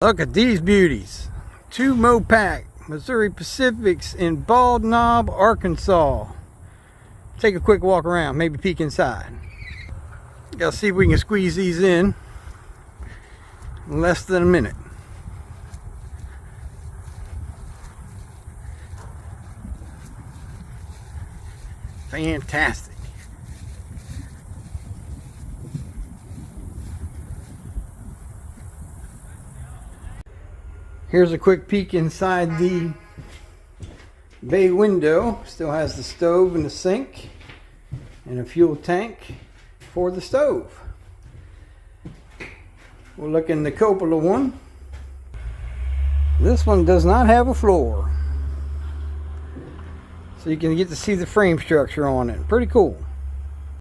Look at these beauties. 2 MOPAC Missouri Pacifics in Bald Knob, Arkansas. Take a quick walk around, maybe peek inside. Gotta see if we can squeeze these in less than a minute. Fantastic. Here's a quick peek inside the bay window. Still has the stove and the sink and a fuel tank for the stove. We'll look in the cupola one. This one does not have a floor, so you can get to see the frame structure on it. Pretty cool.